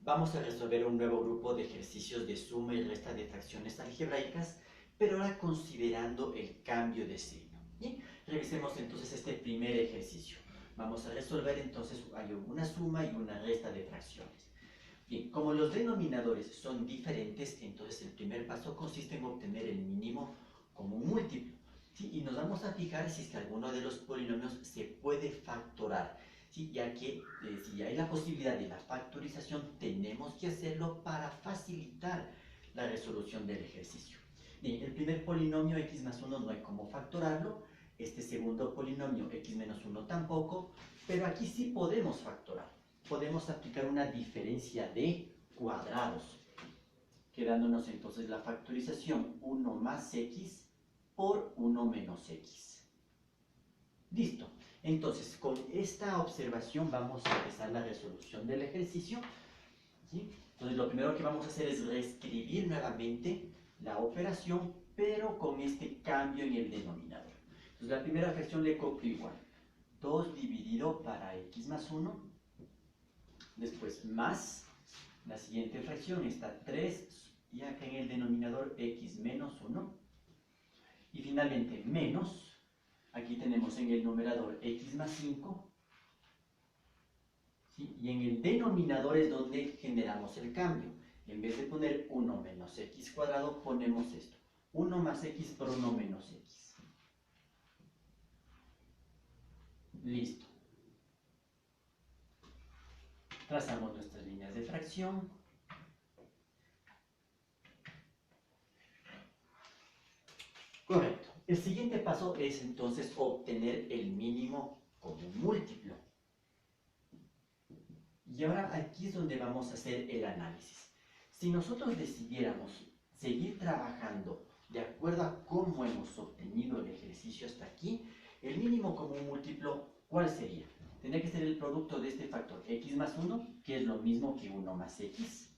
Vamos a resolver un nuevo grupo de ejercicios de suma y resta de fracciones algebraicas, pero ahora considerando el cambio de signo. Bien, revisemos entonces este primer ejercicio. Vamos a resolver entonces, hay una suma y una resta de fracciones. Bien, como los denominadores son diferentes, entonces el primer paso consiste en obtener el mínimo como un múltiplo. ¿Sí? Y nos vamos a fijar si es que alguno de los polinomios se puede factorar. ¿Sí? Ya que si hay la posibilidad de la factorización, tenemos que hacerlo para facilitar la resolución del ejercicio. Bien, el primer polinomio x más 1 no hay cómo factorarlo. Este segundo polinomio x menos 1 tampoco, pero aquí sí podemos factorar. Podemos aplicar una diferencia de cuadrados, quedándonos entonces la factorización 1 más x por 1 menos x. Listo. Entonces, con esta observación vamos a empezar la resolución del ejercicio. ¿Sí? Entonces, lo primero que vamos a hacer es reescribir nuevamente la operación, pero con este cambio en el denominador. Entonces, la primera fracción le copio igual. 2 dividido para x más 1. Después, más. La siguiente fracción está 3. Y acá en el denominador x menos 1. Y finalmente, menos. Aquí tenemos en el numerador x más 5. ¿Sí? Y en el denominador es donde generamos el cambio. En vez de poner 1 menos x cuadrado, ponemos esto. 1 más x por 1 menos x. Listo. Trazamos nuestras líneas de fracción. Correcto. El siguiente paso es entonces obtener el mínimo como múltiplo. Y ahora aquí es donde vamos a hacer el análisis. Si nosotros decidiéramos seguir trabajando de acuerdo a cómo hemos obtenido el ejercicio hasta aquí, el mínimo común múltiplo, ¿cuál sería? Tendría que ser el producto de este factor x más 1, que es lo mismo que 1 más x,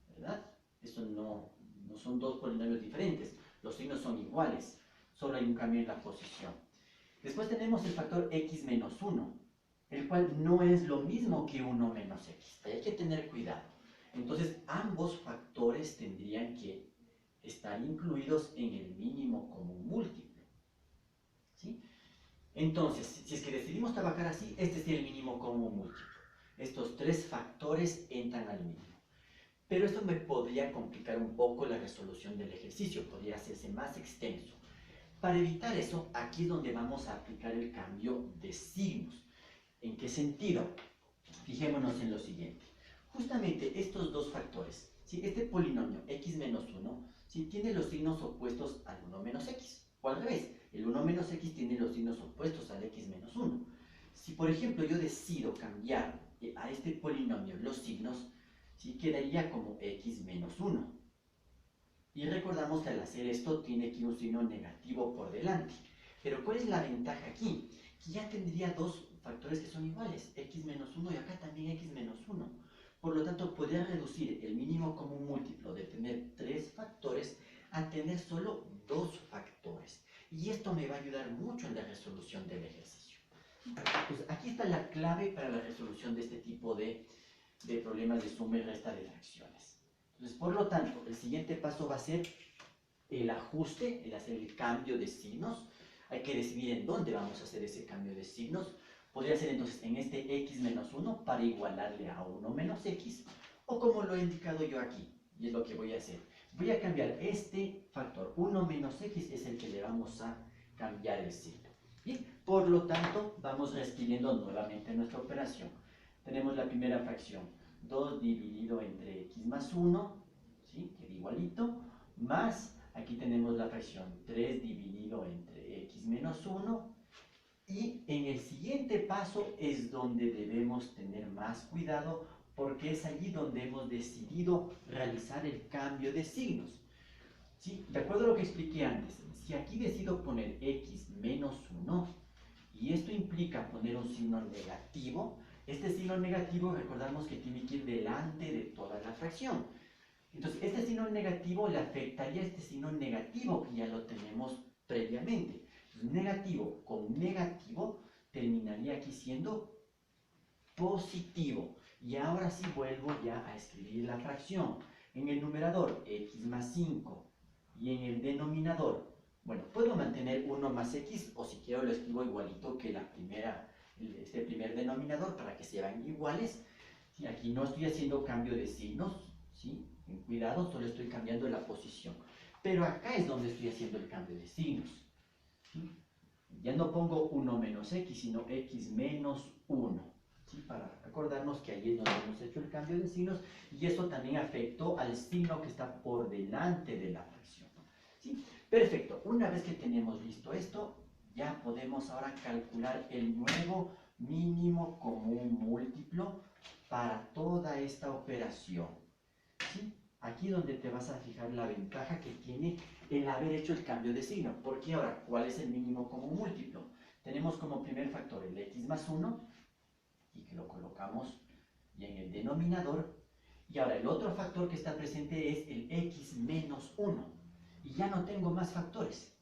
¿verdad? Eso no son dos polinomios diferentes, los signos son iguales, solo hay un cambio en la posición. Después tenemos el factor x menos 1, el cual no es lo mismo que 1 menos x. Hay que tener cuidado. Entonces, ambos factores tendrían que estar incluidos en el mínimo común múltiplo. ¿Sí? Entonces, si es que decidimos trabajar así, este es el mínimo común múltiplo. Estos tres factores entran al mínimo. Pero esto me podría complicar un poco la resolución del ejercicio, podría hacerse más extenso. Para evitar eso, aquí es donde vamos a aplicar el cambio de signos. ¿En qué sentido? Fijémonos en lo siguiente. Justamente estos dos factores, ¿sí? Este polinomio x menos 1, ¿sí? Tiene los signos opuestos al 1 menos x. O al revés, el 1 menos x tiene los signos opuestos al x menos 1. Si por ejemplo yo decido cambiar a este polinomio los signos, ¿sí? Quedaría como x menos 1. Y recordamos que al hacer esto tiene que ir un signo negativo por delante. Pero ¿cuál es la ventaja aquí? Que ya tendría dos factores que son iguales, x menos 1 y acá también x menos 1. Por lo tanto, podría reducir el mínimo común múltiplo de tener tres factores a tener solo dos factores. Y esto me va a ayudar mucho en la resolución del ejercicio. Pues aquí está la clave para la resolución de este tipo de problemas de suma y resta de fracciones. Entonces, por lo tanto, el siguiente paso va a ser el ajuste, el hacer el cambio de signos. Hay que decidir en dónde vamos a hacer ese cambio de signos. Podría ser entonces en este x menos 1 para igualarle a 1 menos x, o como lo he indicado yo aquí, y es lo que voy a hacer. Voy a cambiar este factor 1 menos x, es el que le vamos a cambiar el signo. Bien, por lo tanto, vamos reescribiendo nuevamente nuestra operación. Tenemos la primera fracción, 2 dividido entre x más 1, ¿sí? Queda igualito, más, aquí tenemos la fracción 3 dividido entre x menos 1, y en el siguiente paso es donde debemos tener más cuidado, porque es allí donde hemos decidido realizar el cambio de signos. ¿Sí? De acuerdo a lo que expliqué antes, si aquí decido poner x menos 1, y esto implica poner un signo negativo, este signo negativo recordamos que tiene que ir delante de toda la fracción. Entonces, este signo negativo le afectaría a este signo negativo que ya lo tenemos previamente. Entonces, negativo con negativo terminaría aquí siendo positivo. Y ahora sí vuelvo ya a escribir la fracción. En el numerador, x más 5. Y en el denominador, bueno, puedo mantener 1 más x, o si quiero lo escribo igualito que este primer denominador para que sean iguales. ¿Sí? Aquí no estoy haciendo cambio de signos, ¿sí? En cuidado, solo estoy cambiando la posición. Pero acá es donde estoy haciendo el cambio de signos. ¿Sí? Ya no pongo 1 menos x, sino x menos 1. ¿Sí? Para recordarnos que ahí es donde hemos hecho el cambio de signos, y eso también afectó al signo que está por delante de la fracción. ¿Sí? Perfecto, una vez que tenemos listo esto, ya podemos ahora calcular el nuevo mínimo común múltiplo para toda esta operación. ¿Sí? Aquí donde te vas a fijar la ventaja que tiene el haber hecho el cambio de signo. Porque ahora, ¿cuál es el mínimo común múltiplo? Tenemos como primer factor el x más 1, y que lo colocamos ya en el denominador. Y ahora el otro factor que está presente es el x menos 1. Y ya no tengo más factores.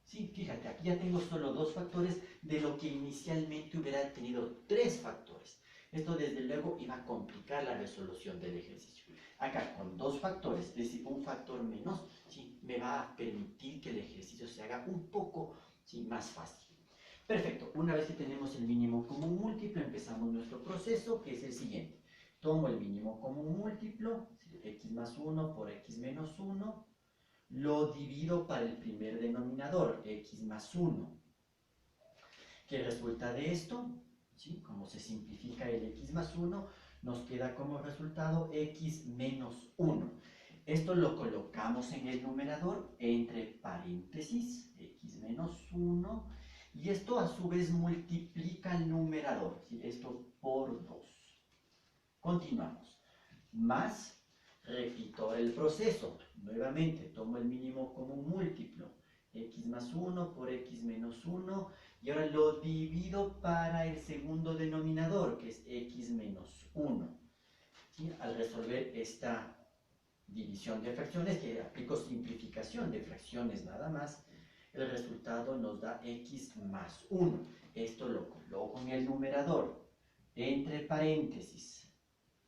Sí, fíjate, aquí ya tengo solo dos factores de lo que inicialmente hubiera tenido tres factores. Esto desde luego iba a complicar la resolución del ejercicio. Acá con dos factores, es decir, un factor menos, ¿sí? Me va a permitir que el ejercicio se haga un poco, ¿sí?, más fácil. Perfecto, una vez que tenemos el mínimo común múltiplo, empezamos nuestro proceso, que es el siguiente. Tomo el mínimo común múltiplo, x más 1 por x menos 1, lo divido para el primer denominador, x más 1. ¿Qué resulta de esto? ¿Sí? Como se simplifica el x más 1, nos queda como resultado x menos 1. Esto lo colocamos en el numerador entre paréntesis, x menos 1, y esto a su vez multiplica el numerador, ¿sí? Esto por 2. Continuamos. Más, repito el proceso. Nuevamente, tomo el mínimo común múltiplo, x más 1 por x menos 1, y ahora lo divido para el segundo denominador, que es x menos 1. ¿Sí? Al resolver esta división de fracciones, que aplico simplificación de fracciones nada más, el resultado nos da x más 1. Esto lo coloco en el numerador, entre paréntesis.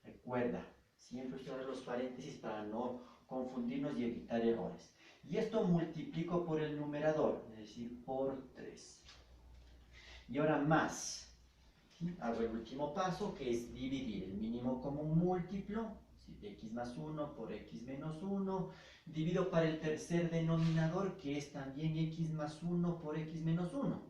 Recuerda, siempre usar los paréntesis para no confundirnos y evitar errores. Y esto multiplico por el numerador, es decir, por 3. Y ahora más. Hago el último paso, que es dividir el mínimo común múltiplo, x más 1 por x menos 1, divido para el tercer denominador, que es también x más 1 por x menos 1.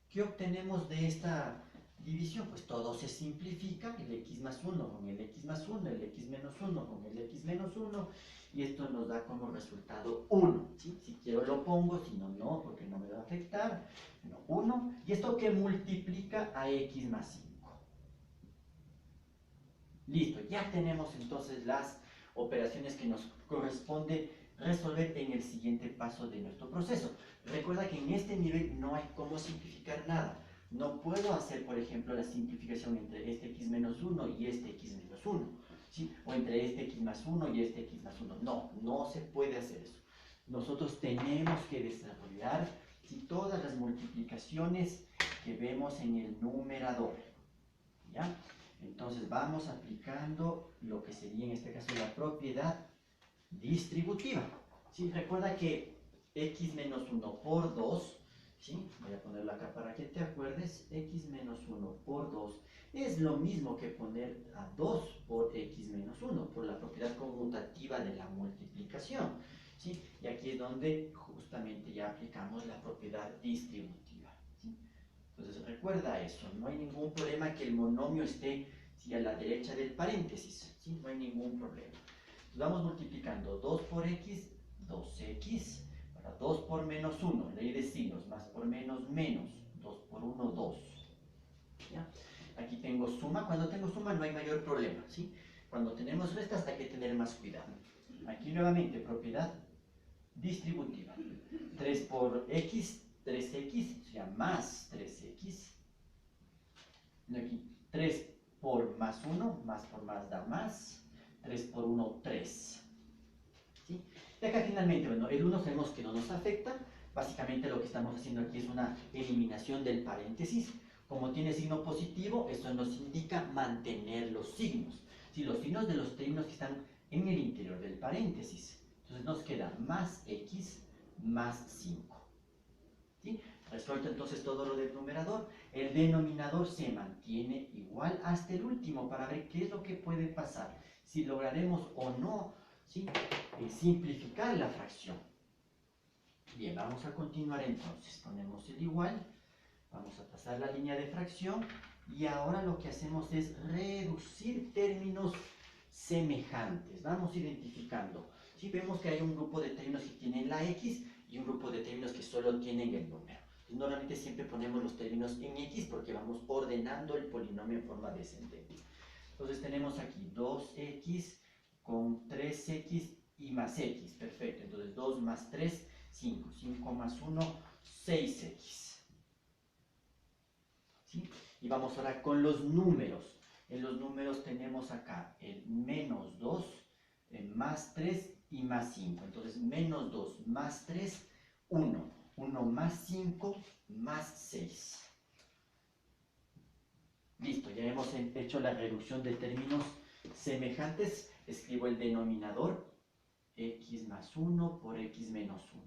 ¿Qué obtenemos de esta división? Pues todo se simplifica, el x más 1 con el x más 1, el x menos 1 con el x menos 1, y esto nos da como resultado 1. ¿Sí? Si quiero lo pongo, si no, no, porque no me va a afectar. Bueno, 1, y esto que multiplica a x más 5. Listo, ya tenemos entonces las operaciones que nos corresponde resolver en el siguiente paso de nuestro proceso. Recuerda que en este nivel no hay cómo simplificar nada. No puedo hacer, por ejemplo, la simplificación entre este x menos 1 y este x menos 1. ¿Sí? O entre este x más 1 y este x más 1. No, no se puede hacer eso. Nosotros tenemos que desarrollar, ¿sí?, todas las multiplicaciones que vemos en el numerador. ¿Ya? Entonces vamos aplicando lo que sería en este caso la propiedad distributiva. ¿Sí? Recuerda que x menos 1 por 2, ¿sí?, voy a ponerlo acá para que te acuerdes, x menos 1 por 2 es lo mismo que poner a 2 por x menos 1, por la propiedad conmutativa de la multiplicación. ¿Sí? Y aquí es donde justamente ya aplicamos la propiedad distributiva. ¿Sí? Entonces recuerda eso, no hay ningún problema que el monomio esté, ¿sí?, a la derecha del paréntesis, ¿sí? No hay ningún problema. Entonces vamos multiplicando 2 por x, 2x, para 2 por menos 1, ley de signos, más por menos, menos, 2 por 1, 2. ¿Ya? Aquí tengo suma, cuando tengo suma no hay mayor problema, ¿sí? Cuando tenemos restas hay que tener más cuidado. Aquí nuevamente propiedad distributiva, 3 por x, 3x, o sea, más 3x. Aquí, 3 por más 1, más por más da más, 3 por 1, 3. ¿Sí? Y acá finalmente, bueno, el 1 sabemos que no nos afecta, básicamente lo que estamos haciendo aquí es una eliminación del paréntesis. Como tiene signo positivo, eso nos indica mantener los signos. ¿Sí? Los signos de los términos que están en el interior del paréntesis. Entonces nos queda más x más 5. ¿Sí? Resuelto entonces todo lo del numerador. El denominador se mantiene igual hasta el último para ver qué es lo que puede pasar. Si lograremos o no, ¿sí?, simplificar la fracción. Bien, vamos a continuar entonces. Ponemos el igual. Vamos a pasar la línea de fracción. Y ahora lo que hacemos es reducir términos semejantes. Vamos identificando. ¿Sí? Vemos que hay un grupo de términos que tienen la x y un grupo de términos que solo tienen el número. Normalmente siempre ponemos los términos en x porque vamos ordenando el polinomio en forma descendente. Entonces tenemos aquí 2x con 3x y más x. Perfecto. Entonces 2 más 3, 5. 5 más 1, 6x. ¿Sí? Y vamos ahora con los números. En los números tenemos acá el menos 2, más 3 y más 5. Entonces menos 2 más 3, 1. 1 más 5 más 6. Listo, ya hemos hecho la reducción de términos semejantes. Escribo el denominador, x más 1 por x menos 1.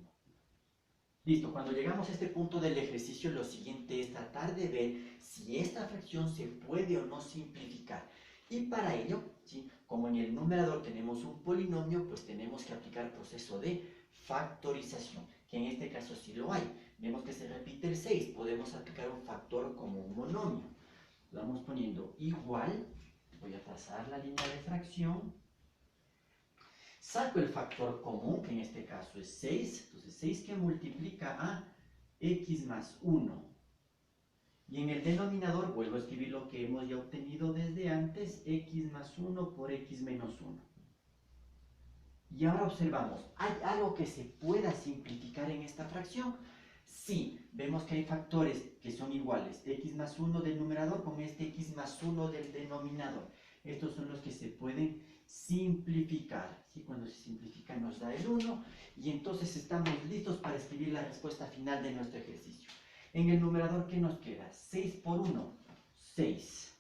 Listo, cuando llegamos a este punto del ejercicio, lo siguiente es tratar de ver si esta fracción se puede o no simplificar. Y para ello, ¿sí?, como en el numerador tenemos un polinomio, pues tenemos que aplicar proceso de factorización, que en este caso sí lo hay. Vemos que se repite el 6, podemos aplicar un factor como un monomio. Vamos poniendo igual, voy a trazar la línea de fracción, saco el factor común, que en este caso es 6, entonces 6 que multiplica a x más 1. Y en el denominador vuelvo a escribir lo que hemos ya obtenido desde antes, x más 1 por x menos 1. Y ahora observamos, ¿hay algo que se pueda simplificar en esta fracción? Sí, vemos que hay factores que son iguales, x más 1 del numerador con este x más 1 del denominador. Estos son los que se pueden simplificar. ¿Sí? Cuando se simplifica nos da el 1 y entonces estamos listos para escribir la respuesta final de nuestro ejercicio. En el numerador, ¿qué nos queda? 6 por 1, 6.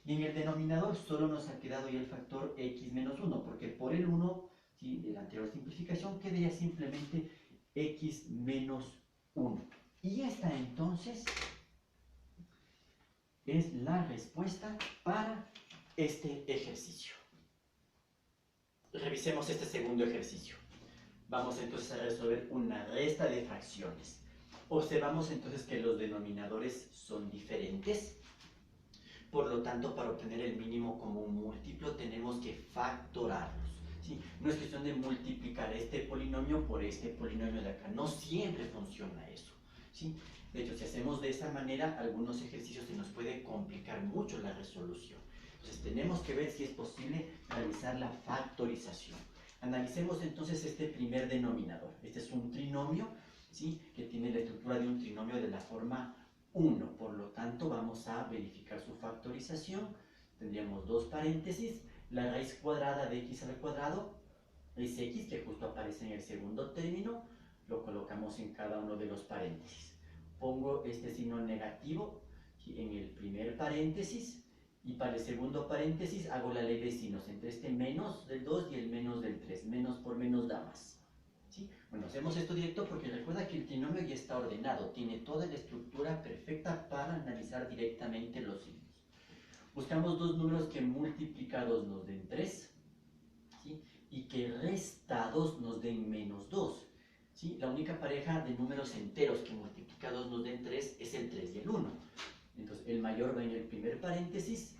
Y en el denominador solo nos ha quedado ya el factor x menos 1, porque por el 1, ¿sí?, de la anterior simplificación quedaría simplemente x menos 1. Y esta entonces es la respuesta para este ejercicio. Revisemos este segundo ejercicio. Vamos entonces a resolver una resta de fracciones. Observamos entonces que los denominadores son diferentes. Por lo tanto, para obtener el mínimo común múltiplo tenemos que factorarlos. ¿Sí? No es cuestión de multiplicar este polinomio por este polinomio de acá. No siempre funciona eso. ¿Sí? De hecho, si hacemos de esa manera, algunos ejercicios se nos puede complicar mucho la resolución. Entonces, tenemos que ver si es posible realizar la factorización. Analicemos entonces este primer denominador. Este es un trinomio, ¿sí?, que tiene la estructura de un trinomio de la forma 1. Por lo tanto, vamos a verificar su factorización. Tendríamos dos paréntesis. La raíz cuadrada de x al cuadrado es x, que justo aparece en el segundo término. Lo colocamos en cada uno de los paréntesis. Pongo este signo negativo, ¿sí?, en el primer paréntesis. Y para el segundo paréntesis hago la ley de signos entre este menos del 2 y el menos del 3. Menos por menos da más. ¿Sí? Bueno, hacemos esto directo porque recuerda que el trinomio ya está ordenado. Tiene toda la estructura perfecta para analizar directamente los signos. Buscamos dos números que multiplicados nos den 3, ¿sí?, y que restados nos den menos 2. ¿Sí? La única pareja de números enteros que multiplicados nos den 3 es el 3 y el 1. Entonces, el mayor va en el primer paréntesis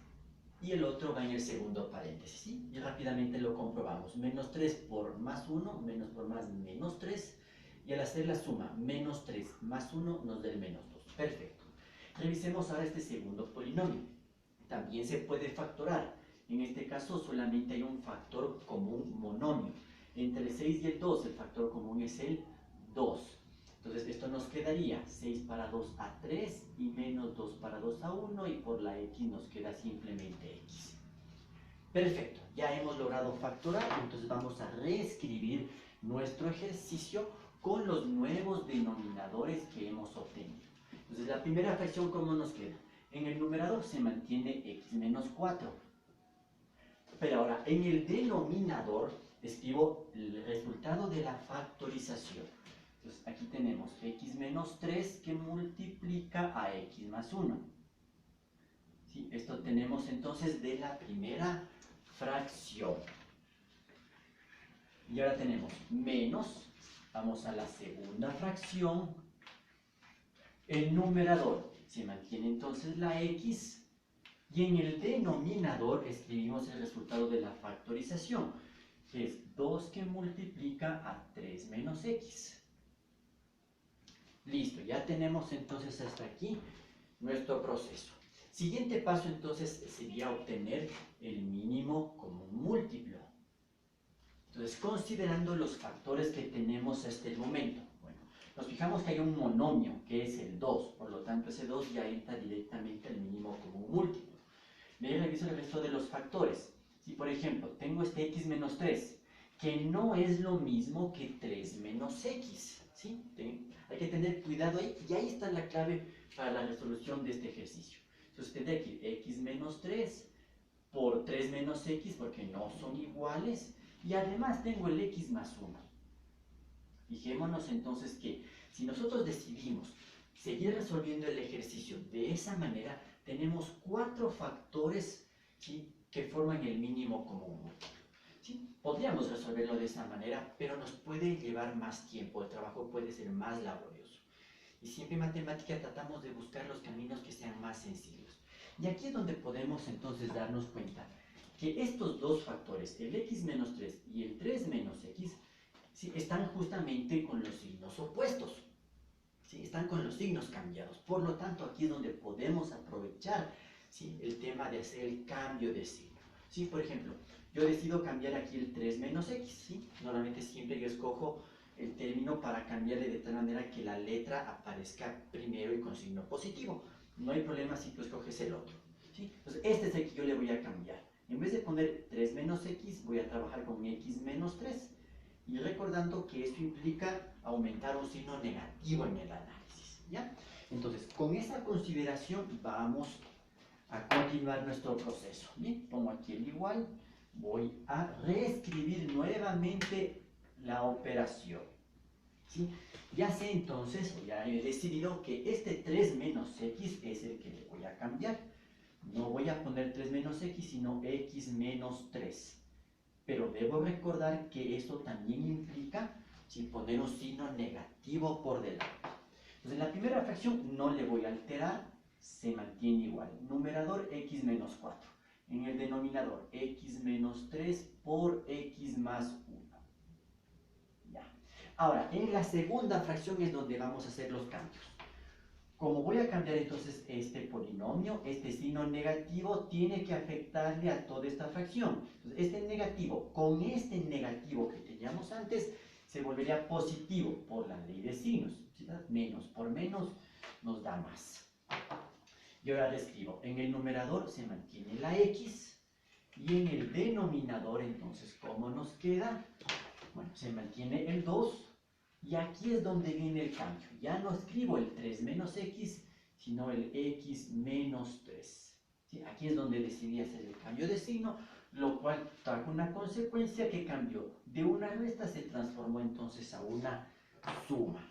y el otro va en el segundo paréntesis. ¿Sí? Y rápidamente lo comprobamos. Menos 3 por más 1, menos por más menos 3. Y al hacer la suma, menos 3 más 1 nos da el menos 2. Perfecto. Revisemos ahora este segundo polinomio. También se puede factorar. En este caso solamente hay un factor común monomio. Entre el 6 y el 2 el factor común es el 2. Entonces esto nos quedaría 6 para 2 a 3 y menos 2 para 2 a 1 y por la x nos queda simplemente x. Perfecto, ya hemos logrado factorar, entonces vamos a reescribir nuestro ejercicio con los nuevos denominadores que hemos obtenido. Entonces la primera fracción, ¿cómo nos queda? En el numerador se mantiene x menos 4. Pero ahora, en el denominador, escribo el resultado de la factorización. Entonces, aquí tenemos x menos 3 que multiplica a x más 1. ¿Sí? Esto tenemos entonces de la primera fracción. Y ahora tenemos menos, vamos a la segunda fracción. El numerador se mantiene entonces la x. Y en el denominador escribimos el resultado de la factorización, que es 2 que multiplica a 3 menos x. Listo, ya tenemos entonces hasta aquí nuestro proceso. Siguiente paso entonces sería obtener el mínimo común múltiplo. Entonces, considerando los factores que tenemos hasta el momento, bueno, nos fijamos que hay un monomio que es el 2, por lo tanto ese 2 ya entra directamente al mínimo común múltiplo. Me reviso el resto de los factores. Si por ejemplo tengo este x menos 3, que no es lo mismo que 3 menos x, ¿sí? Hay que tener cuidado ahí, y ahí está la clave para la resolución de este ejercicio. Entonces tendré que x menos 3 por 3 menos x, porque no son iguales, y además tengo el x más 1. Fijémonos entonces que si nosotros decidimos seguir resolviendo el ejercicio de esa manera, tenemos 4 factores, ¿sí?, que forman el mínimo común múltiplo. ¿Sí? Podríamos resolverlo de esa manera, pero nos puede llevar más tiempo, el trabajo puede ser más laborioso. Y siempre en matemática tratamos de buscar los caminos que sean más sencillos. Y aquí es donde podemos entonces darnos cuenta que estos dos factores, el x menos 3 y el 3 menos x, ¿sí?, están justamente con los signos opuestos. ¿Sí? Están con los signos cambiados. Por lo tanto, aquí es donde podemos aprovechar, ¿sí?, el tema de hacer el cambio de signo. ¿Sí? Por ejemplo, yo decido cambiar aquí el 3 menos x. ¿Sí? Normalmente siempre yo escojo el término para cambiarle de tal manera que la letra aparezca primero y con signo positivo. No hay problema si tú escoges el otro. ¿Sí? Entonces, este es el que yo le voy a cambiar. En vez de poner 3 menos x, voy a trabajar con x menos 3. Y recordando que esto implica aumentar un signo negativo en el análisis, ¿ya? Entonces, con esa consideración vamos a continuar nuestro proceso. Bien, pongo aquí el igual, voy a reescribir nuevamente la operación. ¿Sí? Ya sé entonces, o ya he decidido que este 3 menos x es el que le voy a cambiar. No voy a poner 3 menos x, sino x menos 3. Pero debo recordar que esto también implica, ¿sí?, poner un signo negativo por delante. Entonces, en la primera fracción no le voy a alterar, se mantiene igual. Numerador x menos 4. En el denominador x menos 3 por x más 1. Ya. Ahora, en la segunda fracción es donde vamos a hacer los cambios. Como voy a cambiar entonces este polinomio, este signo negativo tiene que afectarle a toda esta fracción. Entonces, este negativo con este negativo que teníamos antes se volvería positivo por la ley de signos. ¿Sí? Menos por menos nos da más. Y ahora le escribo, en el numerador se mantiene la x y en el denominador entonces, ¿cómo nos queda? Bueno, se mantiene el 2. Y aquí es donde viene el cambio. Ya no escribo el 3 menos x, sino el x menos 3. ¿Sí? Aquí es donde decidí hacer el cambio de signo, lo cual trajo una consecuencia que cambió. De una resta se transformó entonces a una suma.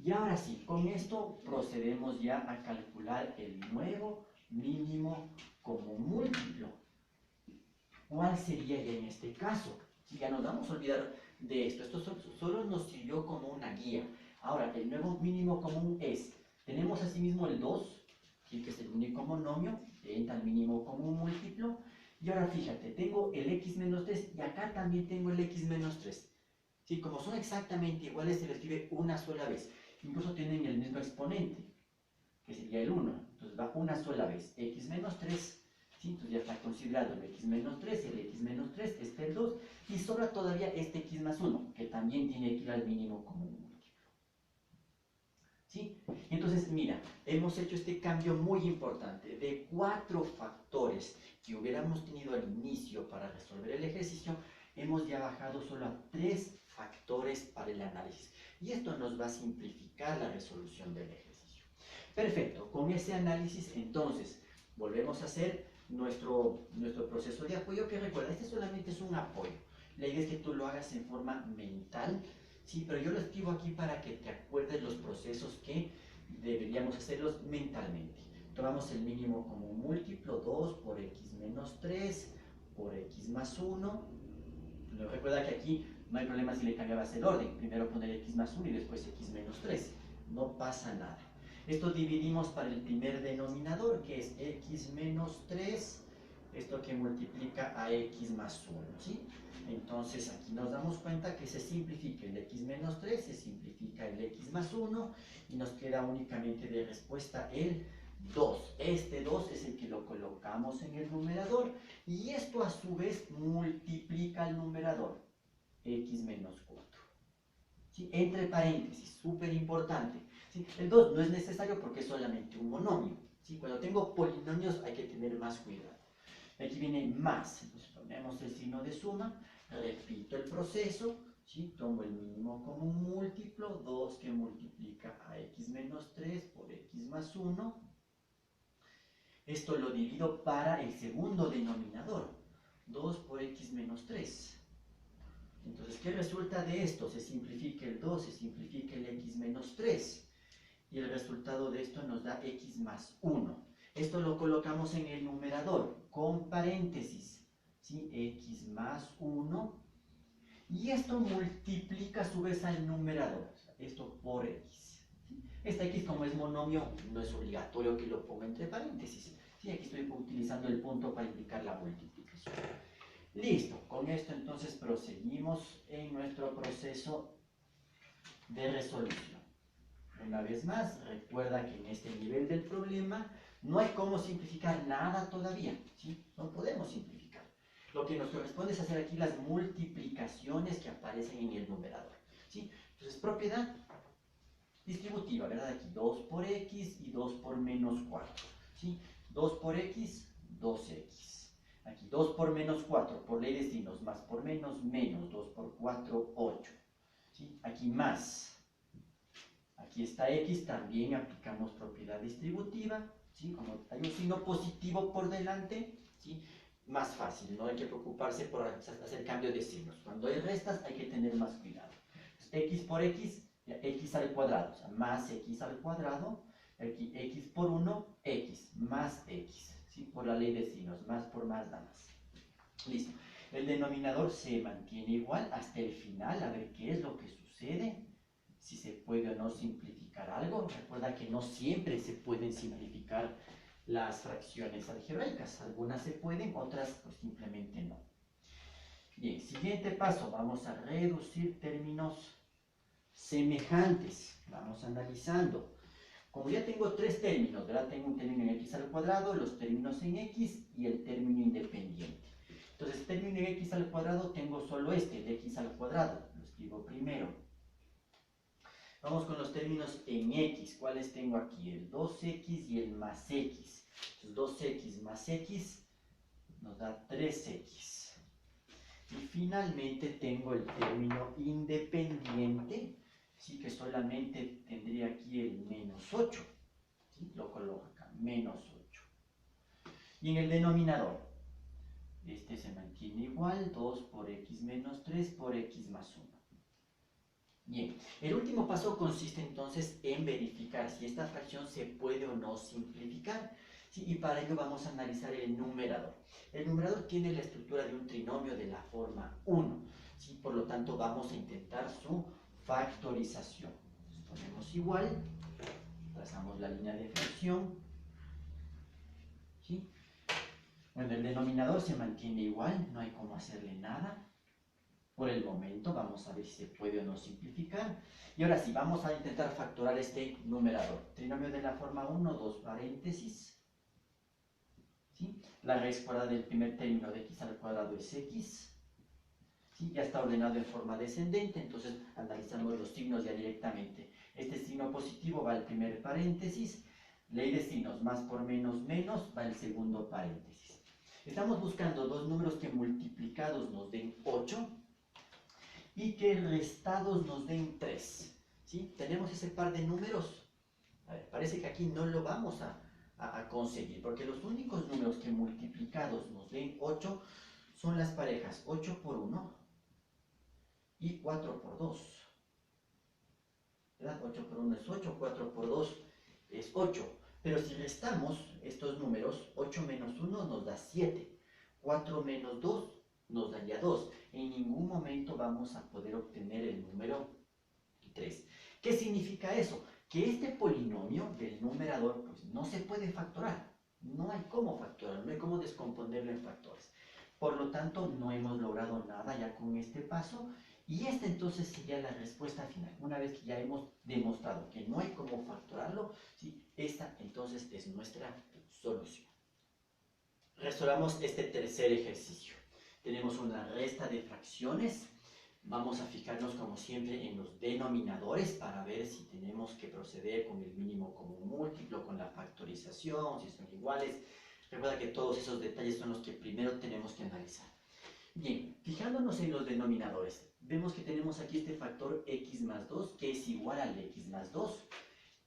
Y ahora sí, con esto procedemos ya a calcular el nuevo mínimo común múltiplo. ¿Cuál sería ya en este caso? Ya nos vamos a olvidar de esto. Esto solo nos sirvió como una guía. Ahora, el nuevo mínimo común es, tenemos asimismo el 2, ¿sí?, que es el único monomio, entra al mínimo común múltiplo. Y ahora fíjate, tengo el x menos 3 y acá también tengo el x menos 3. ¿Sí? Como son exactamente iguales, se lo escribe una sola vez. Incluso tienen el mismo exponente, que sería el 1. Entonces va una sola vez, x menos 3. ¿Sí? Entonces ya está considerado el x menos 3, el x menos 3, el 2, y sobra todavía este x más 1, que también tiene que ir al mínimo común múltiplo. ¿Sí? Entonces, mira, hemos hecho este cambio muy importante. De 4 factores que hubiéramos tenido al inicio para resolver el ejercicio, hemos ya bajado solo a 3 factores para el análisis. Y esto nos va a simplificar la resolución del ejercicio. Perfecto, con ese análisis entonces volvemos a hacer nuestro proceso de apoyo, que recuerda, este solamente es un apoyo. La idea es que tú lo hagas en forma mental, ¿sí? Pero yo lo escribo aquí para que te acuerdes los procesos que deberíamos hacerlos mentalmente. Tomamos el mínimo como un múltiplo, 2 por x menos 3 por x más 1. Recuerda que aquí no hay problema si le cambiabas el orden. Primero poner x más 1 y después x menos 3. No pasa nada. Esto dividimos para el primer denominador, que es x menos 3, esto que multiplica a x más 1, ¿sí? Entonces aquí nos damos cuenta que se simplifica el x menos 3, se simplifica el x más 1 y nos queda únicamente de respuesta el 2. Este 2 es el que lo colocamos en el numerador y esto a su vez multiplica el numerador, x menos 4. ¿Sí? Entre paréntesis, súper importante. ¿Sí? El 2 no es necesario porque es solamente un monomio. ¿Sí? Cuando tengo polinomios hay que tener más cuidado. Aquí viene más, entonces ponemos el signo de suma, repito el proceso, ¿sí? Tomo el mínimo como un múltiplo, 2 que multiplica a x menos 3 por x más 1. Esto lo divido para el segundo denominador, 2 por x menos 3. Entonces, ¿qué resulta de esto? Se simplifica el 2, se simplifica el x menos 3. Y el resultado de esto nos da x más 1. Esto lo colocamos en el numerador, con paréntesis, ¿sí? X más 1. Y esto multiplica a su vez al numerador, o sea, esto por x. ¿Sí? Esta x, como es monomio, no es obligatorio que lo ponga entre paréntesis. ¿Sí? Aquí estoy utilizando el punto para indicar la multiplicación. Listo, con esto entonces proseguimos en nuestro proceso de resolución. Una vez más, recuerda que en este nivel del problema no hay cómo simplificar nada todavía, ¿sí? No podemos simplificar. Lo que nos corresponde es hacer aquí las multiplicaciones que aparecen en el numerador, ¿sí? Entonces, propiedad distributiva, ¿verdad? Aquí 2 por x y 2 por menos 4, ¿sí? 2 por x, 2x. Aquí 2 por menos 4, por ley de signos, más por menos, menos, 2 por 4, 8. ¿Sí? Aquí más. Aquí está x, también aplicamos propiedad distributiva. ¿Sí? Como hay un signo positivo por delante, ¿sí? Más fácil, no hay que preocuparse por hacer cambio de signos. Cuando hay restas hay que tener más cuidado. Entonces, x por x, x al cuadrado, o sea, más x al cuadrado. Aquí x por 1, x, más x. ¿Sí? Por la ley de signos, más por más da más. Listo. El denominador se mantiene igual hasta el final, a ver qué es lo que sucede, si se puede o no simplificar algo. Recuerda que no siempre se pueden simplificar las fracciones algebraicas, algunas se pueden, otras pues simplemente no. Bien, siguiente paso, vamos a reducir términos semejantes, vamos analizando. Como ya tengo tres términos, ¿verdad? Tengo un término en x al cuadrado, los términos en x y el término independiente. Entonces, el término en x al cuadrado tengo solo este, el x al cuadrado. Lo escribo primero. Vamos con los términos en x. ¿Cuáles tengo aquí? El 2x y el más x. Entonces, 2x más x nos da 3x. Y finalmente tengo el término independiente, ¿sí? Que solamente tendría aquí el menos 8. ¿Sí? Lo coloco acá, menos 8. Y en el denominador, este se mantiene igual, 2 por x menos 3 por x más 1. Bien, el último paso consiste entonces en verificar si esta fracción se puede o no simplificar. ¿Sí? Y para ello vamos a analizar el numerador. El numerador tiene la estructura de un trinomio de la forma 1. ¿Sí? Por lo tanto, vamos a intentar su factorización. Entonces, ponemos igual, trazamos la línea de fracción. ¿Sí? Bueno, el denominador se mantiene igual, no hay cómo hacerle nada. Por el momento, vamos a ver si se puede o no simplificar. Y ahora sí, vamos a intentar factorar este numerador. Trinomio de la forma 1, 2 paréntesis. ¿Sí? La raíz cuadrada del primer término de x al cuadrado es x. ¿Sí? Ya está ordenado en forma descendente, entonces analizamos los signos ya directamente. Este signo positivo va al primer paréntesis. Ley de signos, más por menos, menos, va al segundo paréntesis. Estamos buscando dos números que multiplicados nos den 8 y que restados nos den 3. ¿Sí? ¿Tenemos ese par de números? A ver, parece que aquí no lo vamos a conseguir, porque los únicos números que multiplicados nos den 8 son las parejas 8 por 1 y 4 por 2. ¿Verdad? 8 por 1 es 8, 4 por 2 es 8. Pero si restamos estos números, 8 menos 1 nos da 7. 4 menos 2 nos daría 2. En ningún momento vamos a poder obtener el número 3. ¿Qué significa eso? Que este polinomio del numerador pues, no se puede factorar. No hay cómo factorarlo, no hay cómo descomponerlo en factores. Por lo tanto, no hemos logrado nada ya con este paso. Y esta entonces sería la respuesta final. Una vez que ya hemos demostrado que no hay cómo factorarlo, ¿sí? Esta entonces es nuestra solución. Resolvamos este tercer ejercicio. Tenemos una resta de fracciones. Vamos a fijarnos como siempre en los denominadores para ver si tenemos que proceder con el mínimo común múltiplo, con la factorización, si son iguales. Recuerda que todos esos detalles son los que primero tenemos que analizar. Bien, fijándonos en los denominadores, vemos que tenemos aquí este factor x más 2 que es igual al x más 2.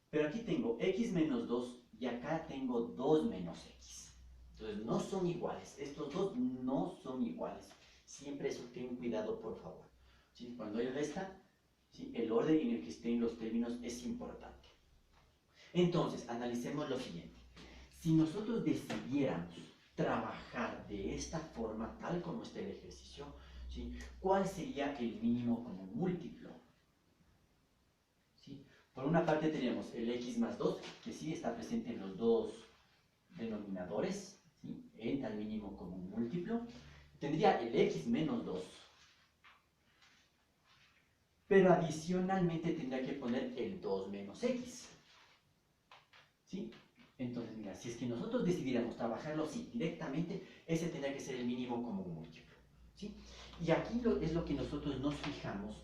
Pero aquí tengo x menos 2 y acá tengo 2 menos x. Entonces no son iguales, estos dos no son iguales. Siempre eso ten cuidado, por favor. ¿Sí? Cuando hay resta, ¿sí? El orden en el que estén los términos es importante. Entonces, analicemos lo siguiente. Si nosotros decidiéramos trabajar de esta forma, tal como está el ejercicio, ¿sí? ¿Cuál sería el mínimo común múltiplo? ¿Sí? Por una parte tenemos el x más 2, que sí está presente en los dos denominadores, ¿sí? Entra al mínimo común múltiplo. Tendría el x menos 2, pero adicionalmente tendría que poner el 2 menos x. ¿Sí? Entonces, mira, si es que nosotros decidiéramos trabajarlo así directamente, ese tendría que ser el mínimo común múltiplo. ¿Sí? Y aquí es lo que nosotros nos fijamos,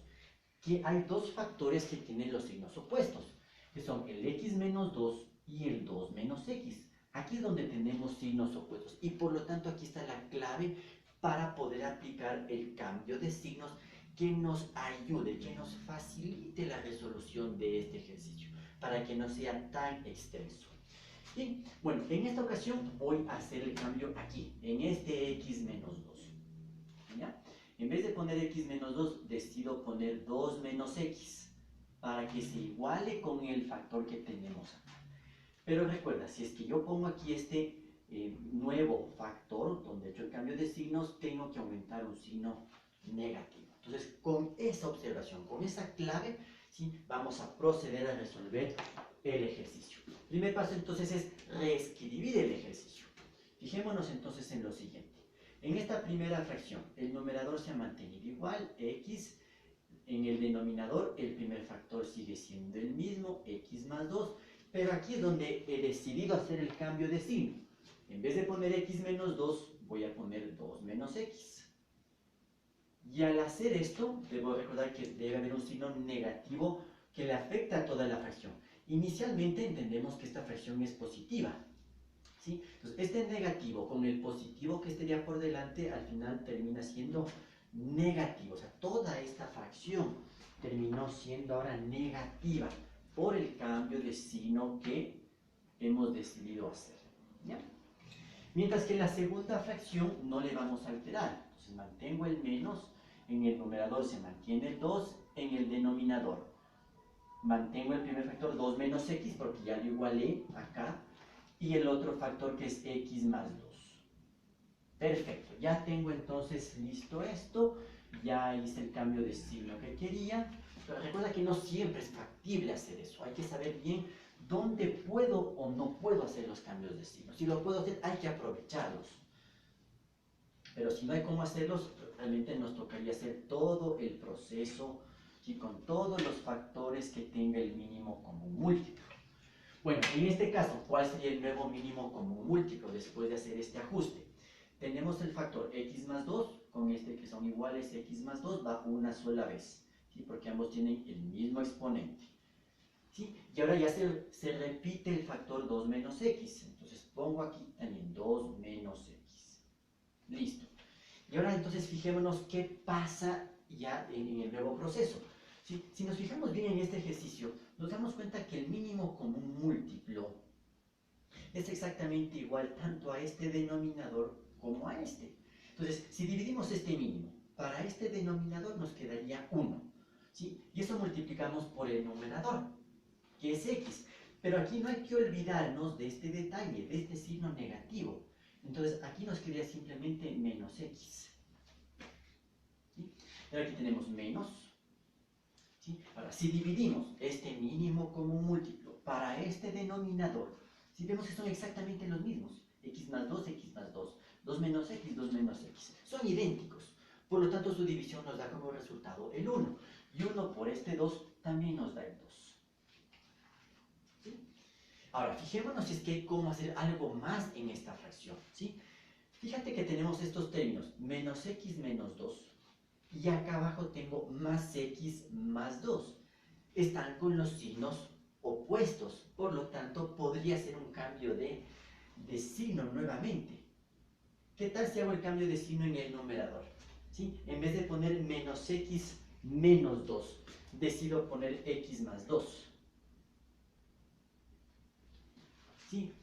que hay dos factores que tienen los signos opuestos, que son el x menos 2 y el 2 menos x. Aquí es donde tenemos signos opuestos y por lo tanto aquí está la clave para poder aplicar el cambio de signos que nos ayude, que nos facilite la resolución de este ejercicio, para que no sea tan extenso. Bien, bueno, en esta ocasión voy a hacer el cambio aquí, en este x menos 2. ¿Ya? En vez de poner x menos 2, decido poner 2 menos x, para que se iguale con el factor que tenemos acá. Pero recuerda, si es que yo pongo aquí este nuevo factor, donde he hecho el cambio de signos, tengo que aumentar un signo negativo. Entonces, con esa observación, con esa clave, ¿sí? Vamos a proceder a resolver el ejercicio. El primer paso entonces es reescribir el ejercicio. Fijémonos entonces en lo siguiente. En esta primera fracción, el numerador se ha mantenido igual, x. En el denominador, el primer factor sigue siendo el mismo, x más 2. Pero aquí es donde he decidido hacer el cambio de signo. En vez de poner x menos 2, voy a poner 2 menos x. Y al hacer esto, debo recordar que debe haber un signo negativo que le afecta a toda la fracción. Inicialmente entendemos que esta fracción es positiva, ¿sí? Entonces, este negativo con el positivo que estaría por delante, al final termina siendo negativo. O sea, toda esta fracción terminó siendo ahora negativa por el cambio de signo que hemos decidido hacer. ¿Ya? Mientras que en la segunda fracción no le vamos a alterar. Entonces mantengo el menos, en el numerador se mantiene el 2, en el denominador mantengo el primer factor 2 menos x porque ya lo igualé acá, y el otro factor que es x más 2. Perfecto, ya tengo entonces listo esto, ya hice el cambio de signo que quería, pero recuerda que no siempre es factible hacer eso, hay que saber bien dónde puedo o no puedo hacer los cambios de signo. Si lo puedo hacer, hay que aprovecharlos. Pero si no hay cómo hacerlos, realmente nos tocaría hacer todo el proceso y con todos los factores que tenga el mínimo común múltiplo. Bueno, en este caso, ¿cuál sería el nuevo mínimo común múltiplo después de hacer este ajuste? Tenemos el factor x más 2, con este que son iguales, x más 2 va una sola vez, ¿sí? Porque ambos tienen el mismo exponente. ¿Sí? Y ahora ya se repite el factor 2 menos x, entonces pongo aquí también 2 menos x. Listo. Y ahora entonces fijémonos qué pasa ya en el nuevo proceso. Si nos fijamos bien en este ejercicio, nos damos cuenta que el mínimo común múltiplo es exactamente igual tanto a este denominador como a este. Entonces, si dividimos este mínimo, para este denominador nos quedaría 1, ¿sí? Y eso multiplicamos por el numerador, que es x. Pero aquí no hay que olvidarnos de este detalle, de este signo negativo. Entonces, aquí nos quedaría simplemente menos x. ¿Sí? Y ahora aquí tenemos menos. ¿Sí? Ahora, si dividimos este mínimo común múltiplo para este denominador, si vemos que son exactamente los mismos, x más 2, x más 2, 2 menos x, 2 menos x, son idénticos. Por lo tanto, su división nos da como resultado el 1. Y 1 por este 2 también nos da el 2. ¿Sí? Ahora, fijémonos si es que hay cómo hacer algo más en esta fracción. ¿Sí? Fíjate que tenemos estos términos, menos x menos 2. Y acá abajo tengo más x más 2. Están con los signos opuestos, por lo tanto podría ser un cambio de signo nuevamente. ¿Qué tal si hago el cambio de signo en el numerador? ¿Sí? En vez de poner menos x menos 2, decido poner x más 2. ¿Sí?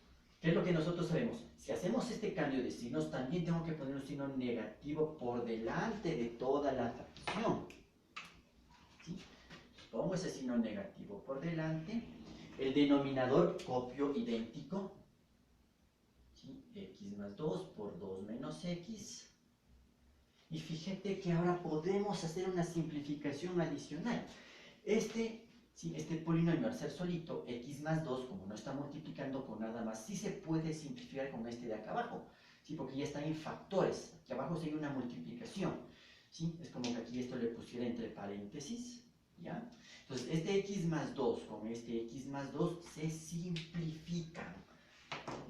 ¿Qué es lo que nosotros sabemos? Si hacemos este cambio de signos, también tengo que poner un signo negativo por delante de toda la fracción. ¿Sí? Pongo ese signo negativo por delante. El denominador copio idéntico. ¿Sí? X más 2 por 2 menos x. Y fíjate que ahora podemos hacer una simplificación adicional. Este polinomio al ser solito, x más 2, como no está multiplicando con nada más, sí se puede simplificar con este de acá abajo. ¿Sí? Porque ya están en factores. Aquí abajo sería una multiplicación. ¿Sí? Es como que aquí esto le pusiera entre paréntesis. ¿Ya? Entonces, este x más 2 con este x más 2 se simplifican.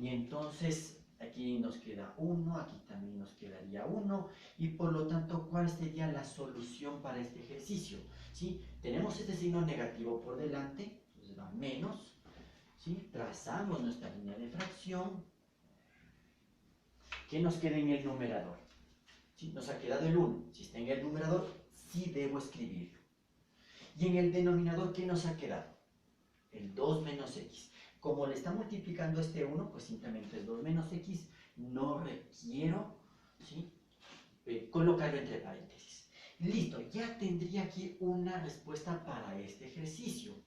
Y entonces, aquí nos queda 1, aquí también nos quedaría 1. Y por lo tanto, ¿cuál sería la solución para este ejercicio? ¿Sí? Tenemos este signo negativo por delante, entonces va menos. ¿Sí? Trazamos nuestra línea de fracción. ¿Qué nos queda en el numerador? ¿Sí? Nos ha quedado el 1. Si está en el numerador, sí debo escribirlo. Y en el denominador, ¿qué nos ha quedado? El 2 menos x. Como le está multiplicando este 1, pues simplemente es 2 menos x. No requiero, ¿sí? Colocarlo entre paréntesis. Listo, ya tendría aquí una respuesta para este ejercicio.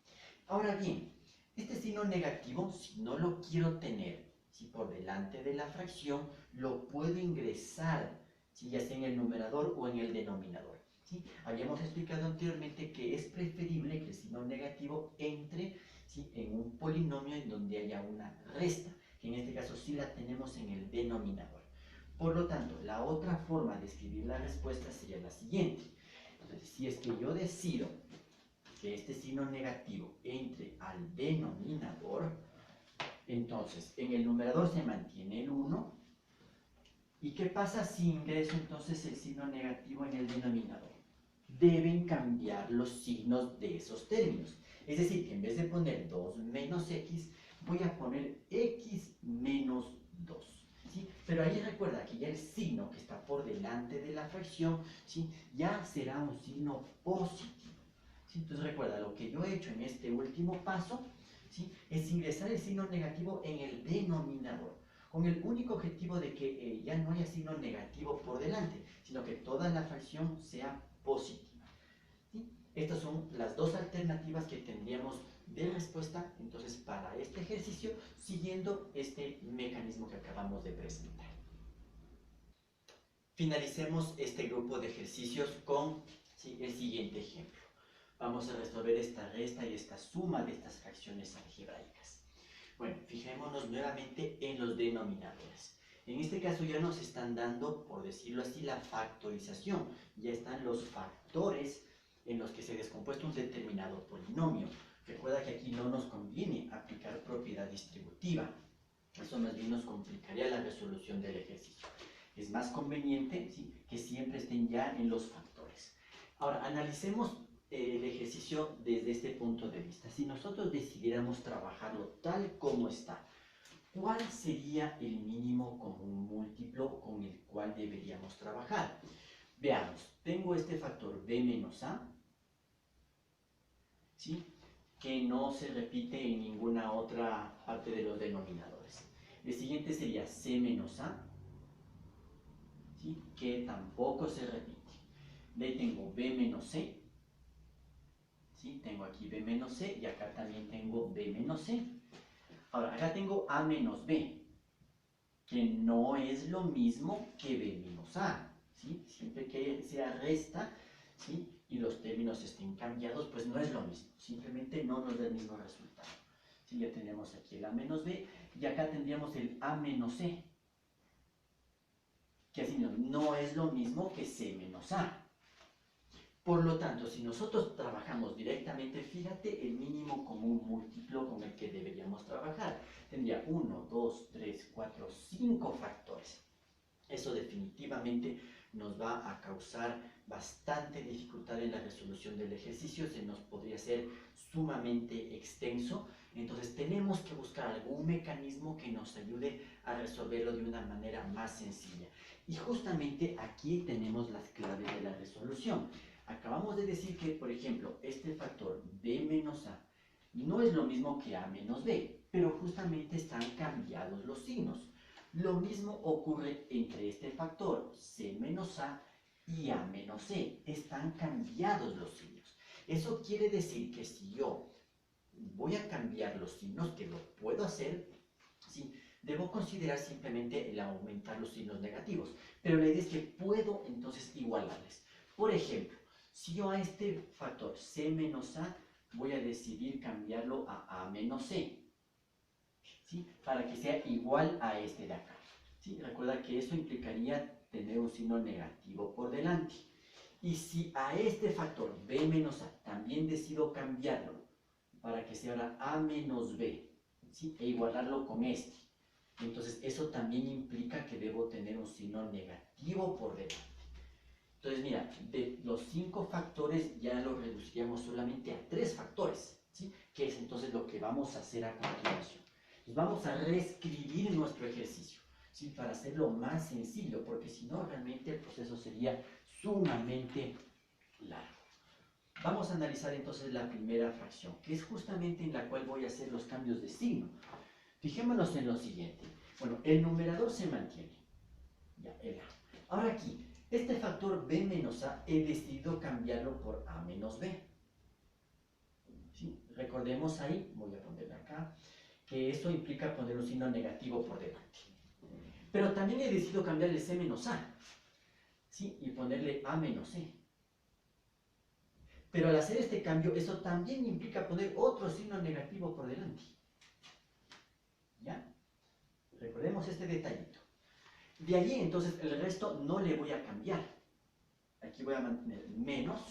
Ahora bien, este signo negativo, si no lo quiero tener, si por delante de la fracción, lo puedo ingresar, si ya sea en el numerador o en el denominador. ¿Sí? Habíamos explicado anteriormente que es preferible que el signo negativo entre, ¿sí?, en un polinomio en donde haya una resta, que en este caso sí la tenemos en el denominador. Por lo tanto, la otra forma de escribir la respuesta sería la siguiente. Entonces, si es que yo decido que este signo negativo entre al denominador, entonces en el numerador se mantiene el 1. ¿Y qué pasa si ingreso entonces el signo negativo en el denominador? Deben cambiar los signos de esos términos. Es decir, que en vez de poner 2 menos x, voy a poner x menos 2. ¿Sí? Pero ahí recuerda que ya el signo que está por delante de la fracción, ¿sí?, ya será un signo positivo. ¿Sí? Entonces recuerda, lo que yo he hecho en este último paso, ¿sí?, es ingresar el signo negativo en el denominador, con el único objetivo de que ya no haya signo negativo por delante, sino que toda la fracción sea positiva. ¿Sí? Estas son las dos alternativas que tendríamos de respuesta entonces para este ejercicio, siguiendo este mecanismo que acabamos de presentar. Finalicemos este grupo de ejercicios con, ¿sí?, el siguiente ejemplo. Vamos a resolver esta resta y esta suma de estas fracciones algebraicas. Bueno, fijémonos nuevamente en los denominadores. En este caso ya nos están dando, por decirlo así, la factorización. Ya están los factores en los que se ha descompuesto un determinado polinomio. Recuerda que aquí no nos conviene aplicar propiedad distributiva. Eso más bien nos complicaría la resolución del ejercicio. Es más conveniente, ¿sí?, que siempre estén ya en los factores. Ahora, analicemos el ejercicio desde este punto de vista. Si nosotros decidiéramos trabajarlo tal como está, ¿cuál sería el mínimo común múltiplo con el cual deberíamos trabajar? Veamos, tengo este factor b menos a, ¿sí? Que no se repite en ninguna otra parte de los denominadores. El siguiente sería C menos A, ¿sí? Que tampoco se repite. De ahí tengo B menos C, ¿sí? Tengo aquí B menos C y acá también tengo B menos C. Ahora, acá tengo A menos B, que no es lo mismo que B menos A, ¿sí? Siempre que sea resta, ¿sí? Y los términos estén cambiados, pues no es lo mismo, simplemente no nos da el mismo resultado. ¿Sí? Ya tenemos aquí el A menos B y acá tendríamos el A menos C, que así no es lo mismo que C menos A. Por lo tanto, si nosotros trabajamos directamente, fíjate el mínimo común múltiplo con el que deberíamos trabajar. Tendría 1, 2, 3, 4, 5 factores. Eso definitivamente nos va a causar bastante dificultad en la resolución del ejercicio, se nos podría ser sumamente extenso. Entonces tenemos que buscar algún mecanismo que nos ayude a resolverlo de una manera más sencilla. Y justamente aquí tenemos las claves de la resolución. Acabamos de decir que, por ejemplo, este factor B menos A no es lo mismo que A menos B, pero justamente están cambiados los signos. Lo mismo ocurre entre este factor C menos A y A menos C. Están cambiados los signos. Eso quiere decir que si yo voy a cambiar los signos, que lo puedo hacer, ¿sí? Debo considerar simplemente el aumentar los signos negativos. Pero la idea es que puedo entonces igualarles. Por ejemplo, si yo a este factor C menos A voy a decidir cambiarlo a A menos C, ¿sí? Para que sea igual a este de acá, ¿sí? Recuerda que eso implicaría tener un signo negativo por delante. Y si a este factor B menos A también decido cambiarlo para que sea ahora A menos B, ¿sí? E igualarlo con este, entonces eso también implica que debo tener un signo negativo por delante. Entonces mira, de los 5 factores ya lo reduciríamos solamente a 3 factores, ¿sí? Que es entonces lo que vamos a hacer a continuación. Entonces vamos a reescribir nuestro ejercicio, ¿sí? Para hacerlo más sencillo, porque si no realmente el proceso sería sumamente largo. Vamos a analizar entonces la primera fracción, que es justamente en la cual voy a hacer los cambios de signo. Fijémonos en lo siguiente. Bueno, el numerador se mantiene, ya, el A. Ahora aquí, este factor B menos A he decidido cambiarlo por A menos B. ¿Sí? Recordemos ahí, voy a ponerle acá, que eso implica poner un signo negativo por delante. Pero también he decidido cambiarle C menos A, ¿sí? Y ponerle A menos C. Pero al hacer este cambio, eso también implica poner otro signo negativo por delante. ¿Ya? Recordemos este detallito. De allí, entonces, el resto no le voy a cambiar. Aquí voy a mantener menos.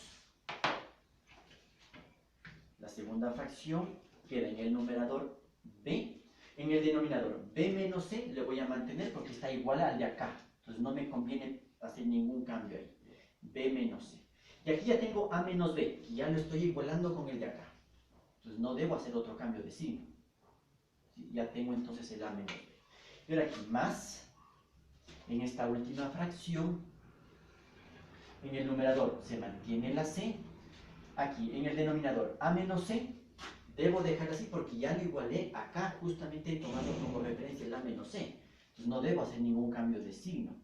La segunda fracción queda en el numerador B. En el denominador B menos C le voy a mantener porque está igual al de acá. Entonces no me conviene hacer ningún cambio ahí. B menos C. Y aquí ya tengo A menos B, que ya lo estoy igualando con el de acá. Entonces no debo hacer otro cambio de signo. ¿Sí? Ya tengo entonces el A menos B. Y ahora aquí más. En esta última fracción, en el numerador se mantiene la C. Aquí en el denominador A menos C, debo dejar así porque ya lo igualé acá justamente tomando como referencia el A menos C. Entonces no debo hacer ningún cambio de signo.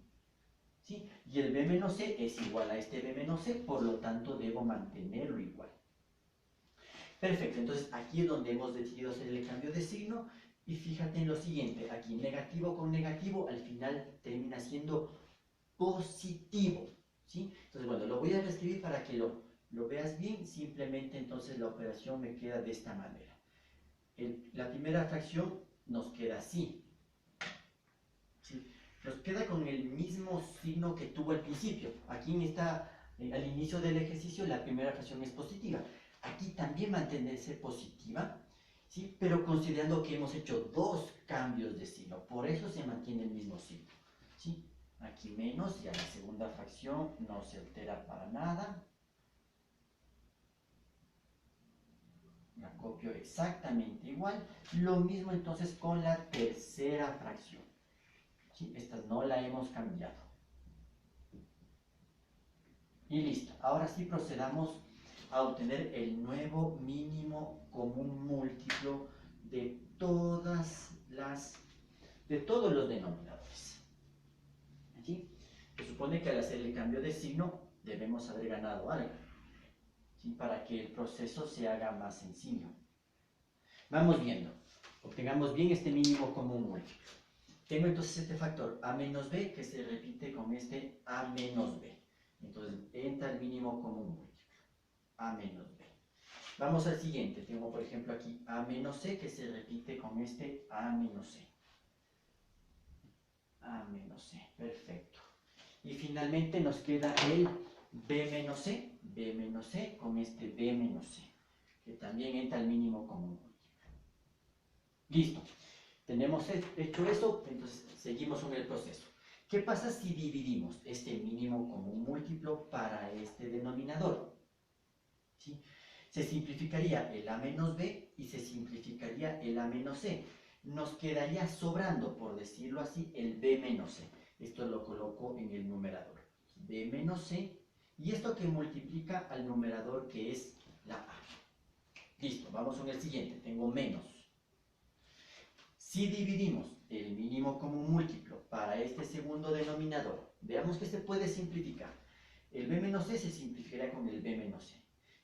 ¿Sí? Y el B menos C es igual a este B menos C, por lo tanto debo mantenerlo igual. Perfecto, entonces aquí es donde hemos decidido hacer el cambio de signo. Y fíjate en lo siguiente, aquí negativo con negativo al final termina siendo positivo, ¿sí? Entonces, bueno, lo voy a reescribir para que lo veas bien, simplemente entonces la operación me queda de esta manera. La primera fracción nos queda así, ¿sí? Nos queda con el mismo signo que tuvo al principio. Aquí al inicio del ejercicio la primera fracción es positiva. Aquí también mantenerse positiva, ¿sí? Pero considerando que hemos hecho 2 cambios de signo, por eso se mantiene el mismo signo, ¿sí? Aquí menos y a la segunda fracción no se altera para nada. La copio exactamente igual. Lo mismo entonces con la tercera fracción, ¿sí? Esta no la hemos cambiado. Y listo. Ahora sí procedamos a obtener el nuevo mínimo común múltiplo de todos los denominadores. ¿Sí? Se supone que al hacer el cambio de signo debemos haber ganado algo, ¿sí? Para que el proceso se haga más sencillo. Vamos viendo. Obtengamos bien este mínimo común múltiplo. Tengo entonces este factor a menos b que se repite con este a menos b. Entonces entra el mínimo común múltiplo, a menos b. Vamos al siguiente. Tengo por ejemplo aquí a menos c que se repite con este a menos c. A menos c, perfecto. Y finalmente nos queda el b menos c con este b menos c, que también entra al mínimo común múltiplo. Listo. Tenemos hecho eso, entonces seguimos con el proceso. ¿Qué pasa si dividimos este mínimo común múltiplo para este denominador? ¿Sí? Se simplificaría el a menos b y se simplificaría el a menos c. Nos quedaría sobrando, por decirlo así, el b menos c. Esto lo coloco en el numerador. B menos c. Y esto que multiplica al numerador que es la a. Listo, vamos con el siguiente. Tengo menos. Si dividimos el mínimo común múltiplo para este segundo denominador, veamos que se puede simplificar. El b menos c se simplificaría con el b menos c.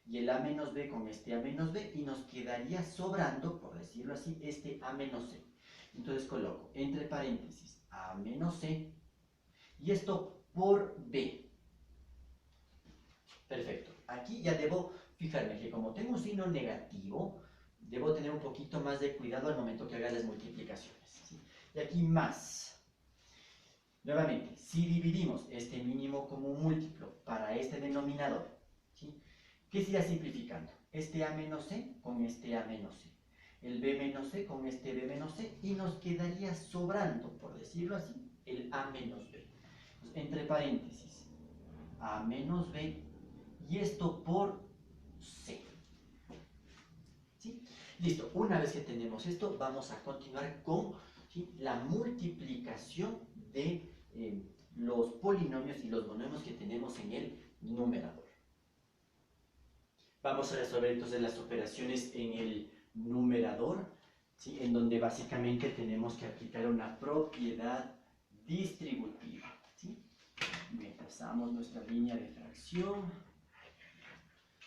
Y el a menos b con este a menos b. Y nos quedaría sobrando, por decirlo así, este a menos c. Entonces coloco entre paréntesis a menos c. Y esto por b. Perfecto. Aquí ya debo fijarme que como tengo un signo negativo, debo tener un poquito más de cuidado al momento que haga las multiplicaciones, ¿sí? Y aquí más. Nuevamente, si dividimos este mínimo común múltiplo para este denominador, ¿sí? ¿Qué se irá simplificando? Este a menos c con este a menos c. El b menos c con este b menos c. Y nos quedaría sobrando, por decirlo así, el a menos b. Entonces, entre paréntesis, a menos b. Y esto por c. ¿Sí? Listo, una vez que tenemos esto, vamos a continuar con, ¿sí?, la multiplicación de los polinomios y los monomios que tenemos en el numerador. Vamos a resolver entonces las operaciones en el numerador, ¿sí?, en donde básicamente tenemos que aplicar una propiedad distributiva, ¿sí? Trazamos nuestra línea de fracción.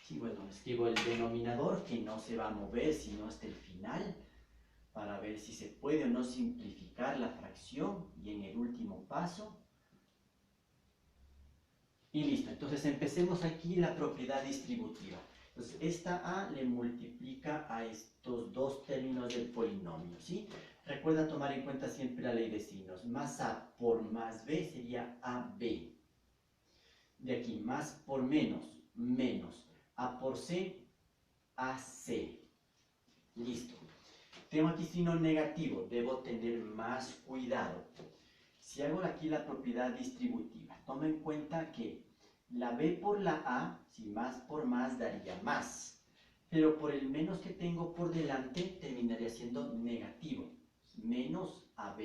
Y bueno, escribo el denominador que no se va a mover sino hasta el final para ver si se puede o no simplificar la fracción y en el último paso. Y listo, entonces empecemos aquí la propiedad distributiva. Entonces esta a le multiplica a estos dos términos del polinomio, ¿sí? Recuerda tomar en cuenta siempre la ley de signos. Más a por más b sería ab. De aquí, más por menos, menos. A por c, AC. Listo. Tengo aquí signo negativo, debo tener más cuidado. Si hago aquí la propiedad distributiva, toma en cuenta que la b por la a, si más por más daría más, pero por el menos que tengo por delante terminaría siendo negativo, menos ab.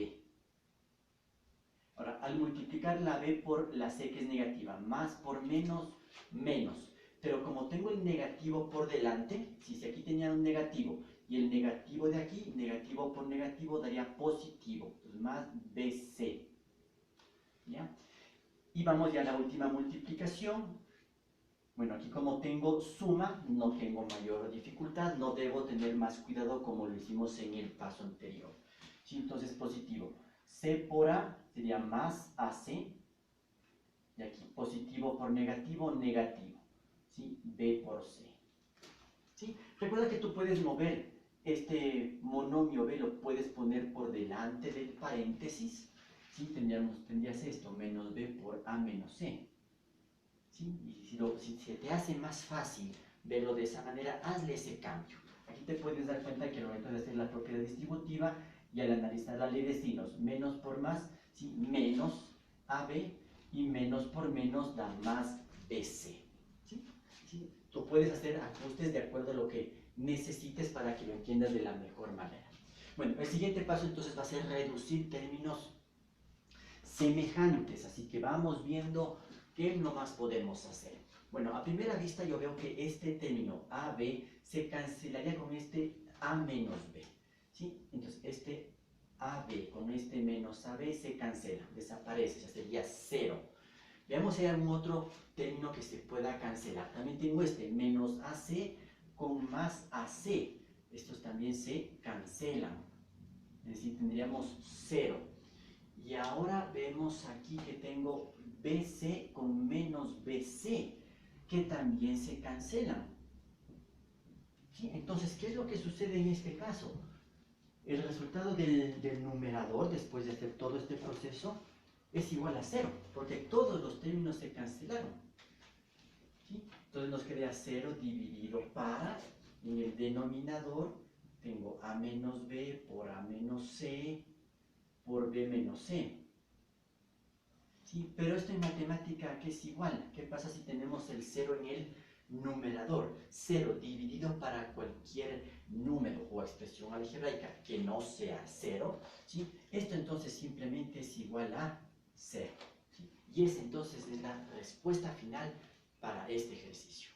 Ahora, al multiplicar la b por la c que es negativa, más por menos, menos. Pero como tengo el negativo por delante, si aquí tenía un negativo y el negativo de aquí, negativo por negativo daría positivo, entonces más BC. ¿Ya? Y vamos ya a la última multiplicación. Bueno, aquí como tengo suma, no tengo mayor dificultad, no debo tener más cuidado como lo hicimos en el paso anterior. ¿Sí? Entonces positivo. C por A sería más AC. Y aquí positivo por negativo, negativo. ¿Sí? B por C. ¿Sí? Recuerda que tú puedes mover este monomio B, lo puedes poner por delante del paréntesis. ¿Sí? Tendrías esto, menos B por A menos C. ¿Sí? Y si se te hace más fácil verlo de esa manera, hazle ese cambio. Aquí te puedes dar cuenta que al momento de hacer la propiedad distributiva y al analizar la ley de signos, menos por más, ¿sí?, menos AB, y menos por menos da más BC. ¿Sí? ¿Sí? Tú puedes hacer ajustes de acuerdo a lo que necesites para que lo entiendas de la mejor manera. Bueno, el siguiente paso entonces va a ser reducir términos semejantes, así que vamos viendo qué nomás podemos hacer. Bueno, a primera vista yo veo que este término AB se cancelaría con este A menos B, ¿sí? Entonces, este AB con este menos AB se cancela, desaparece, ya sería 0. Veamos si hay algún otro término que se pueda cancelar. También tengo este, menos AC con más AC. Estos también se cancelan. Es decir, tendríamos 0. Y ahora vemos aquí que tengo BC con menos BC, que también se cancelan. ¿Sí? Entonces, ¿qué es lo que sucede en este caso? El resultado del numerador, después de hacer todo este proceso, es igual a 0, porque todos los términos se cancelaron. ¿Sí? Entonces nos queda 0 dividido para, en el denominador, tengo A menos B por A menos C por B menos C. ¿Sí? Pero esto en matemática, ¿qué es igual? ¿Qué pasa si tenemos el 0 en el numerador? 0 dividido para cualquier número o expresión algebraica que no sea 0, ¿sí? Esto entonces simplemente es igual a 0. ¿Sí? Y esa entonces es la respuesta final para este ejercicio.